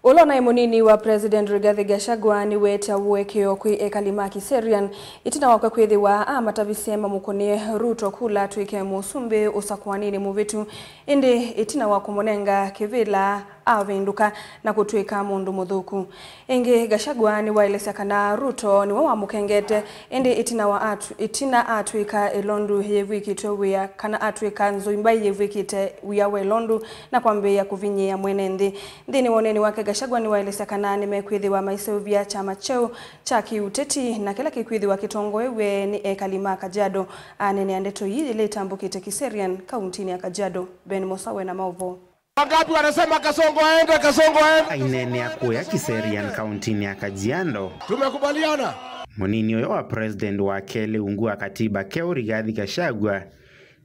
Olona munini wa President Rigathi Gachagua ni weta uwekeo kwi ekalima Kiserian itina wakwe kwithiwa amatavisema mukonie Ruto kula tuike musumbi usakwanini muvitu indi itina wakumonenga kivila avinduka na kutuika mundu muthuku. Ingi Gachagua ni wailesya kana Ruto ni wa mukengete indi itina atuika elondu yevwikite wia kana atuika nzoimba yevwikite wia welondu na kwambia kuvinyia mwenendi. Ndini woneni wake Gachagua ni wailesya kana nimekwithiwa maisevya chama cheo cha kiuteti na kila kikwithiwa kitongoewe ni ekalima Kajiado. Anene andeto hii litambukite Kiserian kauntini ya Kajiado. Ben Mosawe na Mauvo. Wangapi wanasema Kasongo aende, Kasongo aende? Ainene ya kuya Kiserian kauntini ya Kajiado. Tumekubaliana. Munini oyo wa president wa kele ungua katiba keo Rigathi Gachagua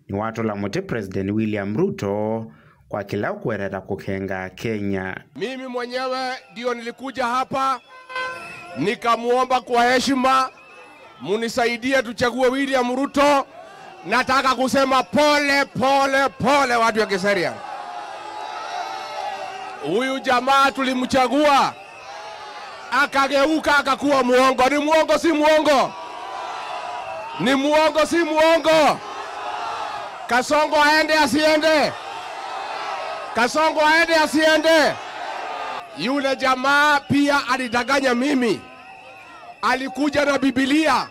ni watu la mote President William Ruto kwa kila kuereta kukenga Kenya. Mimi mwenyewe ndio nilikuja hapa nikamuomba kwa heshima munisaidie tuchague William Ruto. Nataka kusema pole pole pole watu wa Kiserian. Huyu jamaa tulimchagua akageuka akakuwa muongo. Ni muongo si muongo? Ni muongo si muongo? Kasongo aende asiende? Kasongo aende asiende? Yule jamaa pia alidanganya mimi. Alikuja na Biblia.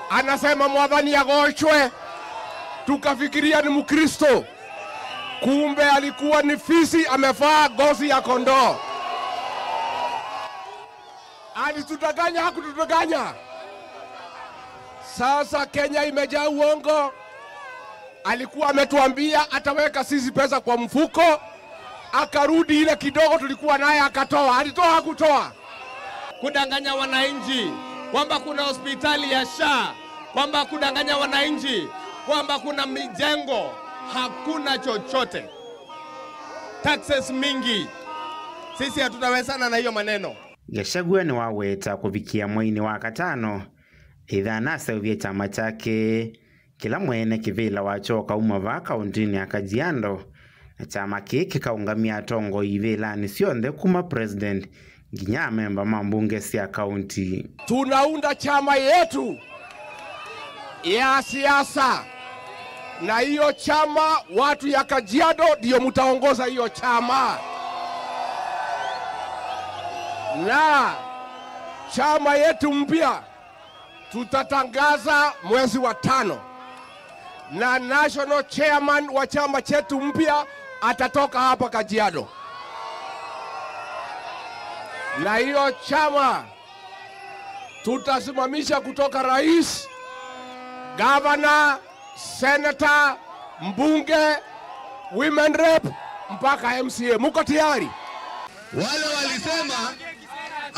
Anasema Mwathani agochwe. Tukafikiria ni Mkristo. Kumbe alikuwa ni fisi amevaa ngozi ya kondoo. Alitudanganya, hakutudanganya. Sasa Kenya imejaa uongo. Alikuwa ametuambia ataweka sisi pesa kwa mfuko. Akarudi ile kidogo tulikuwa naye akatoa. Alitoa hakutoa. Kudanganya wananchi kwamba kuna hospitali ya SHA, kwamba kudanganya wananchi kwamba kuna mijengo, hakuna chochote. Taxes mingi. Sisi hatutawezana na hiyo maneno. Gachagua ni waweta kuvikia mwaini wa katano idhana sevye chama chake kila mwene kivila wachoka umava kauntini ya Kajiado na chama kiki kaungamia tongo ivila ni sionde kuma president nginya memba mambunge siya kaunti. Tunaunda chama yetu ya siasa. Na hiyo chama watu ya Kajiado ndio mtaongoza hiyo chama. Na chama yetu mpya tutatangaza mwezi wa 5. Na national chairman wa chama chetu mpya atatoka hapa Kajiado. Na hiyo chama tutasimamisha kutoka rais, governor, senator, mbunge, women rep mpaka MCA. Muko tayari? Wale walisema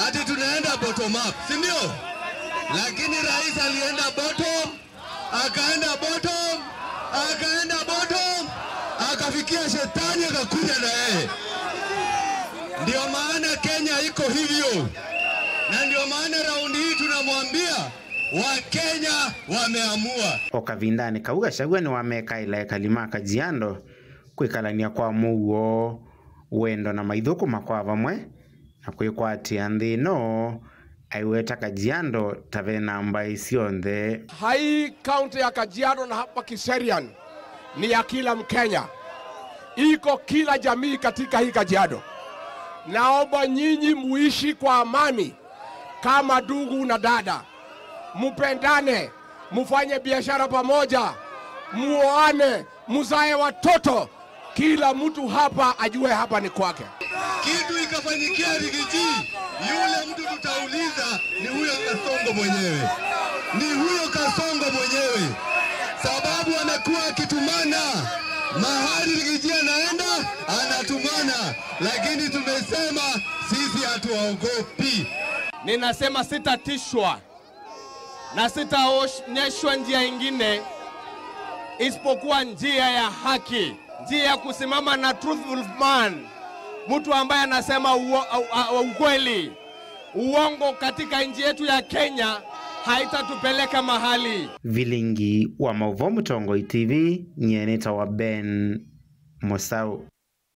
ati tunaenda bottom up, si ndio? Lakini rais alienda bottom, akaenda bottom, akaenda bottom, akafikia shetani akakuja na yeye. Ndio maana Kenya iko hivyo. Na ndio maana raundi hii tunamwambia Wakenya wameamua. Okavindani kau Gachagua ni wameka ila ekalima Kajiado kwikalania kwa mugo wendo na maithuku makwa vamwe na kwikwatia nthino aiweta Kajiado tave namba isionthe. Hai county ya Kajiado na hapa Kiserian ni ya kila Mkenya. Iko kila jamii katika hii Kajiado. Naomba nyinyi muishi kwa amani kama ndugu na dada. Mupendane, mufanye biashara pamoja, muoane, muzae watoto. Kila mtu hapa ajue hapa ni kwake. Kitu ikafanyikia Rigiji, yule mtu tutauliza ni huyo Kasongo mwenyewe. Ni huyo Kasongo mwenyewe. Sababu anakuwa akitumana. Mahali Rigiji anaenda, anatumana. Lakini tumesema sisi hatuwaogopi. Ninasema sitatishwa na sitaonyeshwa njia ingine isipokuwa njia ya haki, njia ya kusimama na truthful man, mtu ambaye anasema ukweli. Uongo katika nchi yetu ya Kenya haitatupeleka mahali. Vilingi wa Mauvo Mutongoi TV, nyeneta wa Ben Mosau.